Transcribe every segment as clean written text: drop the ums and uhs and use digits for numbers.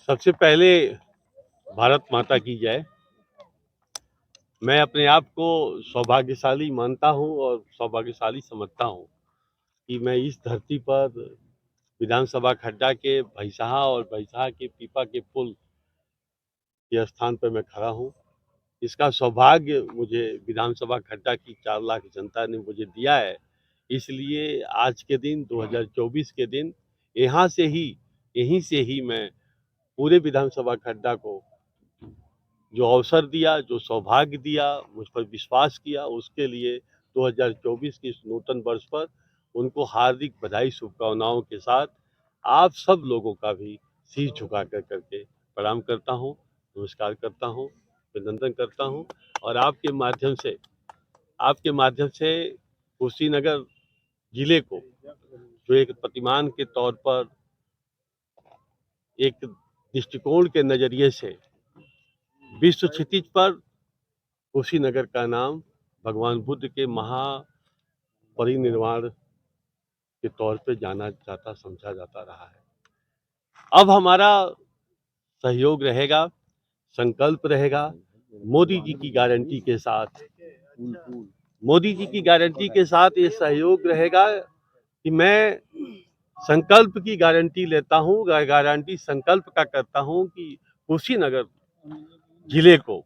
सबसे पहले भारत माता की जय। मैं अपने आप को सौभाग्यशाली मानता हूँ और सौभाग्यशाली समझता हूँ कि मैं इस धरती पर विधानसभा खड्डा के भैंसहा और भैंसहा के पीपा के पुल के स्थान पर मैं खड़ा हूँ। इसका सौभाग्य मुझे विधानसभा खड्डा की 4 लाख जनता ने मुझे दिया है। इसलिए आज के दिन 2024 के दिन यहाँ से ही यहीं से ही मैं पूरे विधानसभा खड्डा को जो अवसर दिया, जो सौभाग्य दिया, मुझ पर विश्वास किया, उसके लिए 2024 के इस नूतन वर्ष पर उनको हार्दिक बधाई, शुभकामनाओं के साथ आप सब लोगों का भी शीश झुका कर करके प्रणाम करता हूँ, नमस्कार करता हूँ, अभिनंदन करता हूँ और आपके माध्यम से कुशीनगर जिले को जो एक प्रतिमान के तौर पर एक दृष्टिकोण के नजरिए से विश्व क्षितिज पर कुशीनगर का नाम भगवान बुद्ध के महापरिनिर्वाण के तौर पे जाना जाता, समझा जाता रहा है। अब हमारा सहयोग रहेगा, संकल्प रहेगा मोदी जी की गारंटी के साथ। मोदी जी की गारंटी के साथ ये सहयोग रहेगा कि मैं संकल्प की गारंटी लेता हूँ, गारंटी संकल्प का करता हूँ कि कुशीनगर जिले को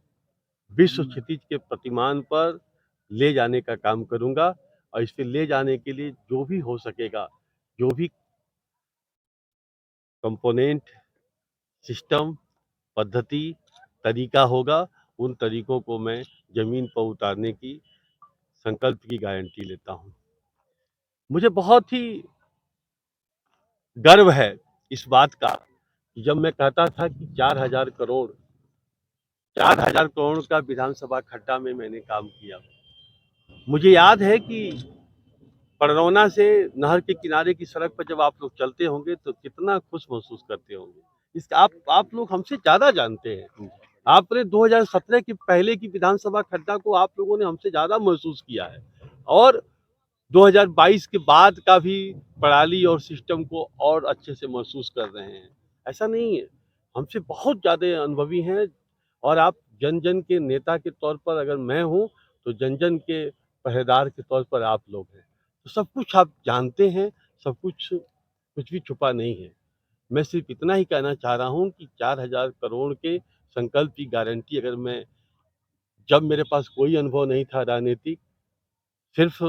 विश्व क्षितिज के प्रतिमान पर ले जाने का काम करूंगा और इस पे ले जाने के लिए जो भी हो सकेगा, जो भी कंपोनेंट, सिस्टम, पद्धति, तरीका होगा, उन तरीकों को मैं जमीन पर उतारने की संकल्प की गारंटी लेता हूं। मुझे बहुत ही गर्व है इस बात का कि जब मैं कहता था कि 4,000 करोड़ का विधानसभा खड्डा में मैंने काम किया। मुझे याद है कि पड़रौना से नहर के किनारे की सड़क पर जब आप लोग चलते होंगे तो कितना खुश महसूस करते होंगे। इसका आप लोग हमसे ज्यादा जानते हैं। आपने 2017 के पहले की विधानसभा खड्डा को आप लोगों ने हमसे ज्यादा महसूस किया है और 2022 के बाद का भी प्रणाली और सिस्टम को और अच्छे से महसूस कर रहे हैं। ऐसा नहीं है, हमसे बहुत ज्यादा अनुभवी हैं और आप जन जन के नेता के तौर पर अगर मैं हूँ तो जन जन के पहरेदार के तौर पर आप लोग हैं। तो सब कुछ आप जानते हैं, सब कुछ भी छुपा नहीं है। मैं सिर्फ इतना ही कहना चाह रहा हूँ कि 4,000 करोड़ के संकल्प की गारंटी अगर मैं, जब मेरे पास कोई अनुभव नहीं था राजनीतिक, सिर्फ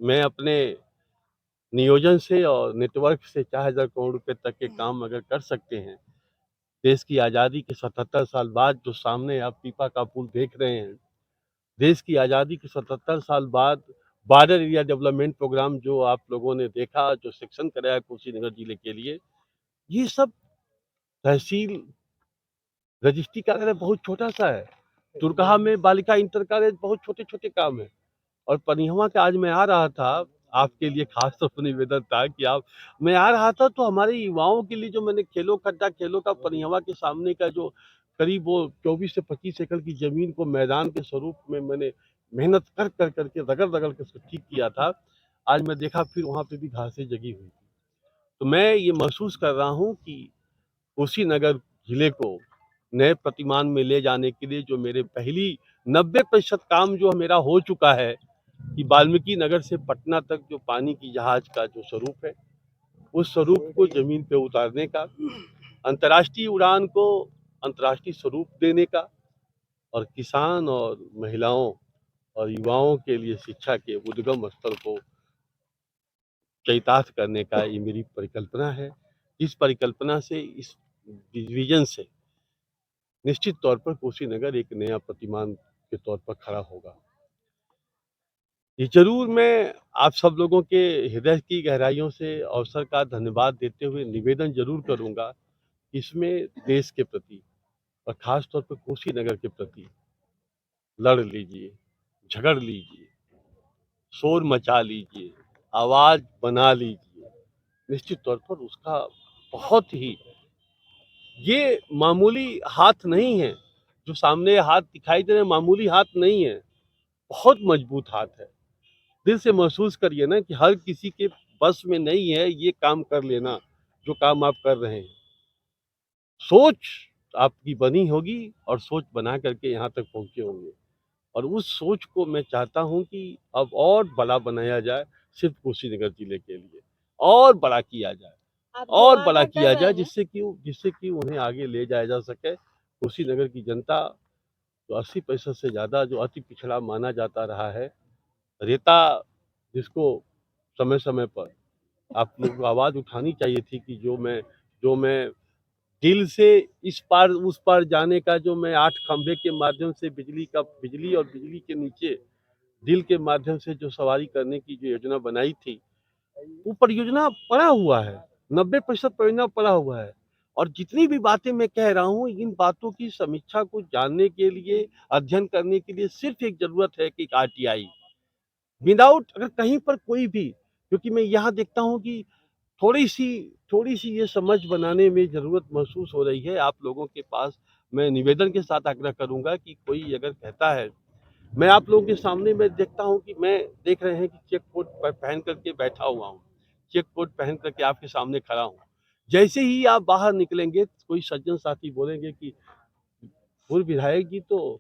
मैं अपने नियोजन से और नेटवर्क से 4,000 करोड़ रुपए तक के काम अगर कर सकते हैं, देश की आज़ादी के 77 साल बाद जो सामने आप पीपा का पुल देख रहे हैं, देश की आज़ादी के 77 साल बाद बॉर्डर एरिया डेवलपमेंट प्रोग्राम जो आप लोगों ने देखा, जो सेक्शन कराया कुशीनगर जिले के लिए, ये सब तहसील रजिस्ट्री कार्यालय बहुत छोटा सा है। तुरकहा में बालिका इंटर कॉलेज बहुत छोटे छोटे काम है और पनिहवा का आज मैं आ रहा था, आपके लिए खास तौर पर निवेदन था कि आप, मैं आ रहा था तो हमारे युवाओं के लिए जो मैंने खेलो खड्डा खेलों का पनिहवा के सामने का जो करीब वो 24 से 25 एकड़ की जमीन को मैदान के स्वरूप में मैंने मेहनत कर करके रगड़ रगड़ के उसको ठीक किया था। आज मैं देखा फिर वहां पे भी घासें जगी हुई थी। तो मैं ये महसूस कर रहा हूँ कि कुशीनगर जिले को नए प्रतिमान में ले जाने के लिए जो मेरे पहली 90% काम जो मेरा हो चुका है कि वाल्मीकि नगर से पटना तक जो पानी की जहाज का जो स्वरूप है, उस स्वरूप को जमीन पे उतारने का, अंतर्राष्ट्रीय उड़ान को अंतर्राष्ट्रीय स्वरूप देने का और किसान और महिलाओं और युवाओं के लिए शिक्षा के उद्गम स्तर को चरितार्थ करने का ये मेरी परिकल्पना है। इस परिकल्पना से, इस विजन से निश्चित तौर पर कुशीनगर एक नया प्रतिमान के तौर पर खड़ा होगा। ये जरूर मैं आप सब लोगों के हृदय की गहराइयों से अवसर का धन्यवाद देते हुए निवेदन जरूर करूंगा कि इसमें देश के प्रति और खास तौर पर कुशीनगर के प्रति लड़ लीजिए, झगड़ लीजिए, शोर मचा लीजिए, आवाज बना लीजिए। निश्चित तौर पर उसका बहुत ही, ये मामूली हाथ नहीं है, जो सामने हाथ दिखाई दे रहे मामूली हाथ नहीं है, बहुत मजबूत हाथ है। दिल से महसूस करिए ना कि हर किसी के बस में नहीं है ये काम कर लेना जो काम आप कर रहे हैं। सोच आपकी बनी होगी और सोच बना करके यहाँ तक पहुँचे होंगे। और उस सोच को मैं चाहता हूँ कि अब और बड़ा बनाया जाए, सिर्फ कुशीनगर जिले के लिए और बड़ा किया जाए, आप जो और बड़ा वादा किया कर रहे जाए, हैं जिससे कि उन्हें आगे ले जाया जा सके। कुशीनगर की जनता तो 80% से ज़्यादा जो अति पिछड़ा माना जाता रहा है, रेता जिसको समय समय पर आप लोग को आवाज़ उठानी चाहिए थी कि जो मैं दिल से इस पार उस पार जाने का, जो मैं 8 खंभे के माध्यम से बिजली और बिजली के नीचे दिल के माध्यम से जो सवारी करने की जो योजना बनाई थी, वो परियोजना पड़ा हुआ है, 90% परियोजना पड़ा हुआ है। और जितनी भी बातें मैं कह रहा हूँ, इन बातों की समीक्षा को जानने के लिए, अध्ययन करने के लिए सिर्फ एक ज़रूरत है कि एक आरटीआई, विदाउट अगर कहीं पर कोई भी, क्योंकि मैं यहाँ देखता हूँ कि थोड़ी-सी थोड़ी-सी ये समझ बनाने में ज़रूरत महसूस हो रही है। आप लोगों के पास मैं निवेदन के साथ आग्रह करूँगा कि कोई अगर कहता है, मैं आप लोगों के सामने मैं देखता हूँ कि मैं देख रहे हैं कि चेक कोट पहन करके बैठा हुआ हूँ, चेक कोट पहन करके आपके सामने खड़ा हूँ। जैसे ही आप बाहर निकलेंगे, कोई सज्जन साथी बोलेंगे कि पूर्व विधायक जी तो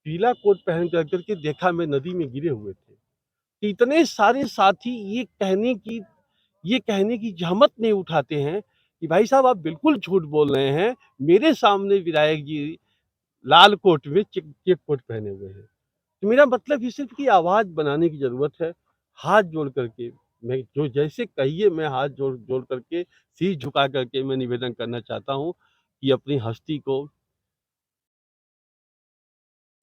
पीला कोट पहन करके देखा मैं नदी में गिरे हुए थे। इतने सारे साथी ये कहने की ज़हमत नहीं उठाते हैं कि भाई साहब आप बिल्कुल झूठ बोल रहे हैं। मेरे सामने विधायक जी लाल कोट में चेक कोट पहने हुए हैं। तो मेरा मतलब ये सिर्फ कि आवाज़ बनाने की ज़रूरत है। हाथ जोड़ करके मैं जो जैसे कहिए, मैं हाथ जोड़ जोड़ करके, सिर झुका करके मैं निवेदन करना चाहता हूँ कि अपनी हस्ती को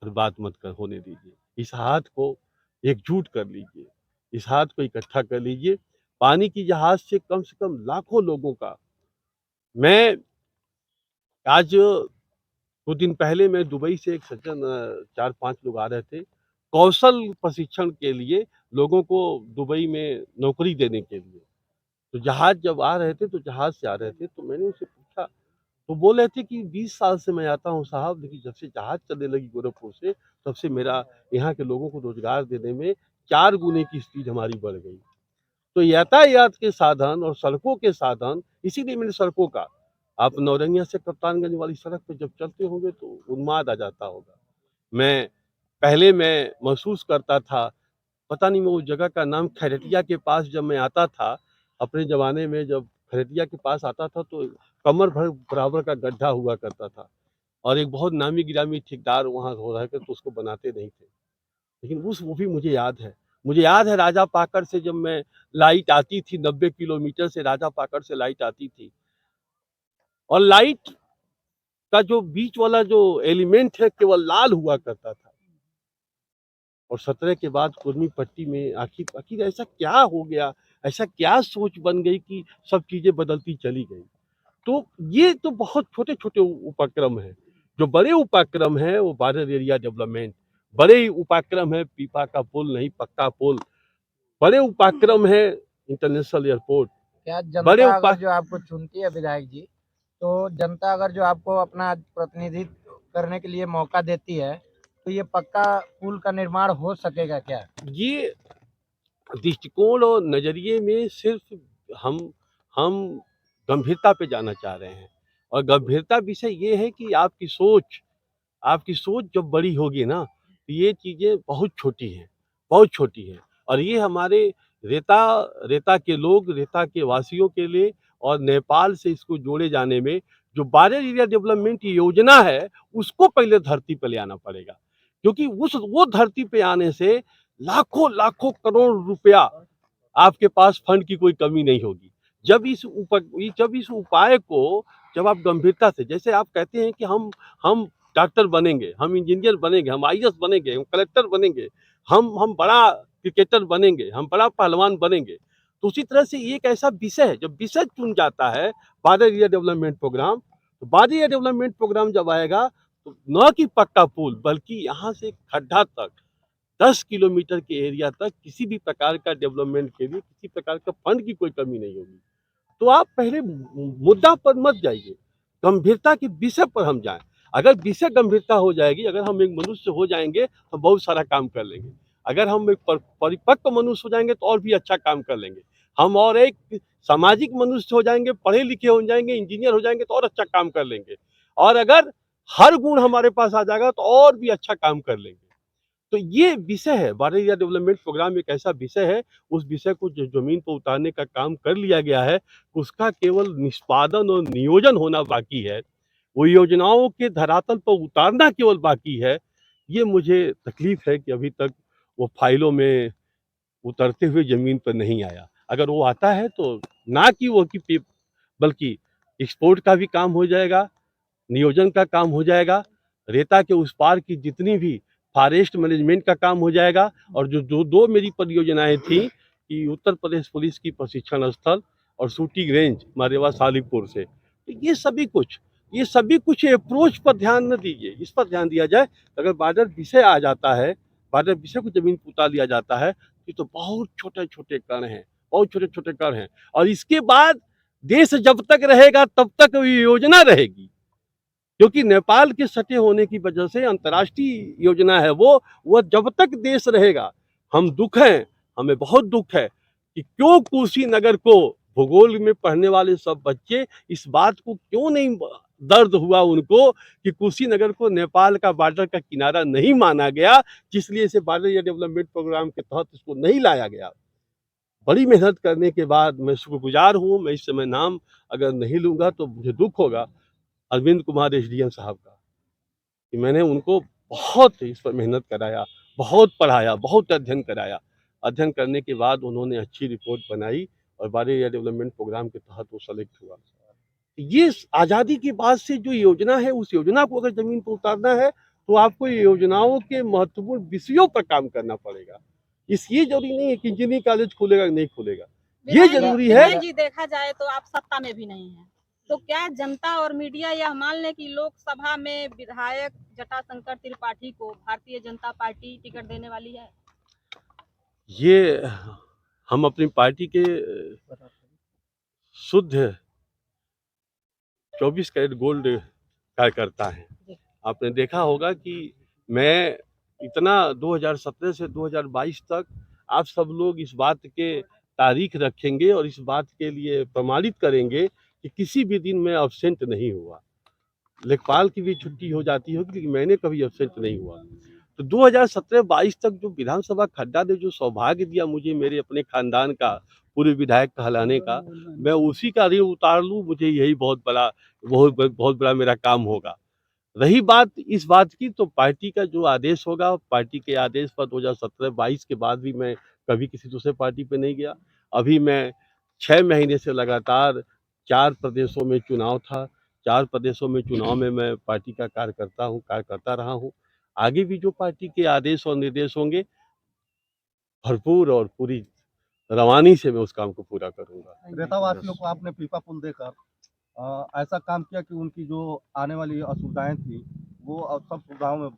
बर्बाद मत कर होने दीजिए। इस हाथ को एकजुट कर लीजिए, इस हाथ को इकट्ठा कर लीजिए। पानी की जहाज से कम लाखों लोगों का, मैं आज कुछ दिन पहले मैं दुबई से एक सज्जन 4-5 लोग आ रहे थे, कौशल प्रशिक्षण के लिए, लोगों को दुबई में नौकरी देने के लिए। तो जहाज जब आ रहे थे, तो जहाज से आ रहे थे, तो मैंने उनसे पूछा, तो बोल रहे थे कि 20 साल से मैं आता हूँ साहब, लेकिन जब से जहाज चलने लगी गोरखपुर से, तब से मेरा यहाँ के लोगों को रोजगार देने में 4 गुने की स्पीड हमारी बढ़ गई। तो यातायात के साधन और सड़कों के साधन, इसीलिए मैंने सड़कों का, आप नौरंगिया से कप्तानगंज वाली सड़क पे जब चलते होंगे तो उन्माद आ जाता होगा। मैं महसूस करता था, पता नहीं मैं उस जगह का नाम, खैरटिया के पास जब मैं आता था, अपने ज़माने में जब खैरटिया के पास आता था, तो कमर भर बराबर का गड्ढा हुआ करता था और एक बहुत नामी-गिरामी ठेकेदार वहाँ हो रहा था, तो उसको बनाते नहीं थे। लेकिन उस वो भी मुझे याद है। मुझे याद है राजा पाकड़ से जब मैं, लाइट आती थी 90 किलोमीटर से, राजा पाकड़ से लाइट आती थी, और लाइट का जो बीच वाला जो एलिमेंट है केवल लाल हुआ करता था। और 17 के बाद कुर्मी पट्टी में आखिर आखिर ऐसा क्या हो गया? ऐसा क्या सोच बन गई कि सब चीज़ें बदलती चली गई? तो ये तो बहुत छोटे-छोटे उपक्रम हैं। जो बड़े उपक्रम हैं वो बॉर्डर एरिया डेवलपमेंट, बड़े उपक्रम है पीपा का पुल नहीं पक्का पुल, बड़े उपक्रम है इंटरनेशनल एयरपोर्ट, क्या बड़े जनता उपा अगर जो आपको चुनती है विधायक जी, तो जनता अगर जो आपको अपना प्रतिनिधित्व करने के लिए मौका देती है, तो ये पक्का पुल का निर्माण हो सकेगा क्या? ये दृष्टिकोण और नज़रिए में सिर्फ हम हम गंभीरता पे जाना चाह रहे हैं, और गंभीरता विषय ये है कि आपकी सोच जब बड़ी होगी ना, तो ये चीज़ें बहुत छोटी हैं, बहुत छोटी हैं। और ये हमारे रेता रेता के लोग, रेता के वासियों के लिए, और नेपाल से इसको जोड़े जाने में जो बॉर्डर एरिया डेवलपमेंट योजना है, उसको पहले धरती पे ले आना पड़ेगा। क्योंकि उस वो धरती पे आने से लाखों-लाखों करोड़ रुपया आपके पास फंड की कोई कमी नहीं होगी। जब इस उपाय को, जब आप गंभीरता से, जैसे आप कहते हैं कि हम डॉक्टर बनेंगे, हम इंजीनियर बनेंगे, हम आईएएस बनेंगे, हम कलेक्टर बनेंगे, हम बड़ा क्रिकेटर बनेंगे, हम बड़ा पहलवान बनेंगे। तो उसी तरह से ये एक ऐसा विषय है, जब विषय चुन जाता है बॉर्डर एरिया डेवलपमेंट प्रोग्राम, तो बॉर्डर एरिया डेवलपमेंट प्रोग्राम जब आएगा, तो न कि पक्का पुल, बल्कि यहाँ से खड्डा तक, 10 किलोमीटर के एरिया तक किसी भी प्रकार का डेवलपमेंट के लिए किसी प्रकार का फंड की कोई कमी नहीं होगी। तो आप पहले मुद्दा पर मत जाइए, गंभीरता के विषय पर हम जाएँ। अगर विषय गंभीरता हो जाएगी, अगर हम एक मनुष्य हो जाएँगे, तो बहुत सारा काम कर लेंगे। अगर हम एक परिपक्व मनुष्य हो जाएँगे, तो और भी अच्छा काम कर लेंगे। हम और एक सामाजिक मनुष्य हो जाएंगे, पढ़े लिखे हो जाएंगे, इंजीनियर हो जाएंगे तो और अच्छा काम कर लेंगे। और अगर हर गुण हमारे पास आ जाएगा तो और भी अच्छा काम कर लेंगे। तो ये विषय है, बॉर्डर एरिया डेवलपमेंट प्रोग्राम एक ऐसा विषय है, उस विषय को जो जमीन पर उतारने का काम कर लिया गया है, उसका केवल निष्पादन और नियोजन होना बाकी है। वो योजनाओं के धरातल पर उतारना केवल बाकी है। ये मुझे तकलीफ है कि अभी तक वो फाइलों में उतरते हुए जमीन पर नहीं आया। अगर वो आता है तो ना कि वो कि बल्कि एक्सपोर्ट का भी काम हो जाएगा, नियोजन का काम हो जाएगा, रेता के उस पार की जितनी भी फॉरेस्ट मैनेजमेंट का काम हो जाएगा। और जो जो दो मेरी परियोजनाएं थी कि उत्तर प्रदेश पुलिस की प्रशिक्षण स्थल और शूटिंग रेंज मारेवा सालिकपुर से, तो ये सभी कुछ अप्रोच पर ध्यान न दीजिए, इस पर ध्यान दिया जाए। अगर बॉर्डर विषय आ जाता है, बॉर्डर विषय को जमीन पर उतार लिया जाता है, ये तो बहुत छोटे छोटे कण हैं, बहुत छोटे छोटे कण हैं। और इसके बाद देश जब तक रहेगा तब तक ये योजना रहेगी, क्योंकि नेपाल के सटे होने की वजह से अंतर्राष्ट्रीय योजना है वो जब तक देश रहेगा। हम दुख है, हमें बहुत दुख है कि क्यों कुशीनगर को भूगोल में पढ़ने वाले सब बच्चे इस बात को क्यों नहीं दर्द हुआ उनको कि कुशीनगर को नेपाल का बॉर्डर का किनारा नहीं माना गया, जिसलिए इसे बॉर्डर एरिया डेवलपमेंट प्रोग्राम के तहत इसको नहीं लाया गया। बड़ी मेहनत करने के बाद मैं शुक्रगुजार हूँ। मैं इस समय नाम अगर नहीं लूंगा तो मुझे दुख होगा अरविंद कुमार एसडीएम साहब का, कि मैंने उनको बहुत इस पर मेहनत कराया, बहुत पढ़ाया, बहुत अध्ययन कराया। अध्ययन करने के बाद उन्होंने अच्छी रिपोर्ट बनाई और बॉर्डर एरिया डेवलपमेंट प्रोग्राम के तहत वो सेलेक्ट हुआ। ये आज़ादी के बाद से जो योजना है, उस योजना को अगर जमीन पर उतारना है तो आपको ये योजनाओं के महत्वपूर्ण विषयों पर काम करना पड़ेगा। ये जरूरी नहीं है कि इंजीनियरिंग कॉलेज खुलेगा नहीं खुलेगा, ये जरूरी है। विधायक जी, देखा जाए तो आप सत्ता में भी नहीं है, तो क्या जनता और मीडिया यह मान ले कि लोकसभा में विधायक जटाशंकर त्रिपाठी को भारतीय जनता पार्टी टिकट देने वाली है? ये हम अपनी पार्टी के शुद्ध 24 कैरेट गोल्ड कार्यकर्ता हैं। आपने देखा होगा कि मैं इतना 2017 से 2022 तक आप सब लोग इस बात के तारीख रखेंगे और इस बात के लिए प्रमाणित करेंगे कि किसी भी दिन मैं अब्सेंट नहीं हुआ। लेखपाल की भी छुट्टी हो जाती होगी लेकिन मैंने कभी अब्सेंट नहीं हुआ। तो 2017-22 तक जो विधानसभा खड्डा ने जो सौभाग्य दिया मुझे मेरे अपने खानदान का पूर्व विधायक कहलाने का, मैं उसी का ऋण उतार लूं, मुझे यही बहुत बड़ा मेरा काम होगा। रही बात इस बात की, तो पार्टी का जो आदेश होगा, पार्टी के आदेश पर 2017-22 के बाद भी मैं कभी किसी दूसरे पार्टी पे नहीं गया। अभी मैं 6 महीने से लगातार 4 प्रदेशों में चुनाव था, 4 प्रदेशों में चुनाव में मैं पार्टी का कार्य करता रहा हूँ। आगे भी जो पार्टी के आदेश और निर्देश होंगे, भरपूर और पूरी रवानी से मैं उस काम को पूरा करूँगा। रेतावासियों को आपने पीपा पुल देकर ऐसा काम किया कि उनकी जो आने वाली असुविधाएं थी वो अब सब सुविधाओं में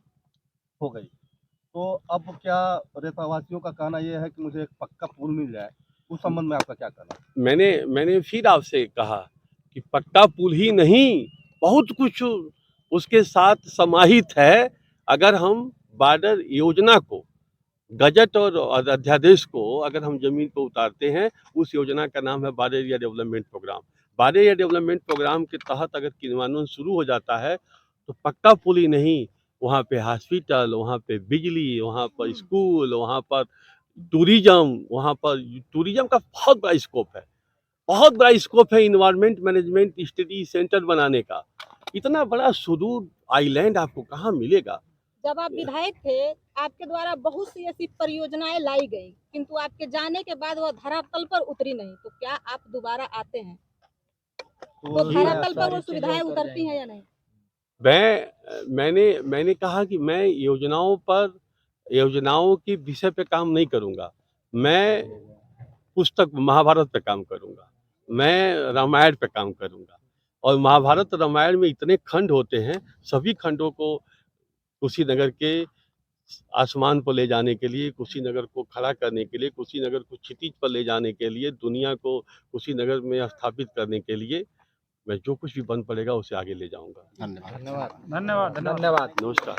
हो गई। तो अब क्या रेतावासियों का कहना ये है कि मुझे एक पक्का पुल मिल जाए, उस संबंध में आपका क्या कहना है? मैंने फिर आपसे कहा कि पक्का पुल ही नहीं, बहुत कुछ उसके साथ समाहित है। अगर हम बॉर्डर योजना को, गजट और अध्यादेश को अगर हम जमीन पर उतारते हैं, उस योजना का नाम है border area development programme. Border area development programme के तहत अगर क्रियान्वयन शुरू हो जाता है तो पक्का पुल ही नहीं, वहाँ पे हॉस्पिटल, वहाँ पे बिजली, वहाँ पर स्कूल, वहाँ पर टूरिज्म का बहुत बड़ा स्कोप है। बहुत बड़ा स्कोप है इन्वायरमेंट मैनेजमेंट स्टडी सेंटर बनाने का। इतना बड़ा सुदूर आइलैंड आपको कहाँ मिलेगा। जब आप विधायक थे, आपके द्वारा बहुत सी ऐसी परियोजनाएं लाई गई, किंतु आपके जाने के बाद वह धरातल पर उतरी नहीं, तो क्या आप दोबारा आते हैं तो धरातल पर वो सुविधाएं उतरती हैं या नहीं? मैंने कहा कि मैं योजनाओं के विषय पे काम नहीं करूंगा। मैं पुस्तक महाभारत पे काम करूंगा, मैं रामायण पे काम करूंगा। और महाभारत रामायण में इतने खंड होते हैं, सभी खंडों को कुशीनगर के आसमान पर ले जाने के लिए, कुशीनगर को खड़ा करने के लिए, कुशीनगर को क्षितिज पर ले जाने के लिए, दुनिया को कुशीनगर में स्थापित करने के लिए मैं जो कुछ भी बन पड़ेगा उसे आगे ले जाऊंगा। धन्यवाद। धन्यवाद। नमस्कार।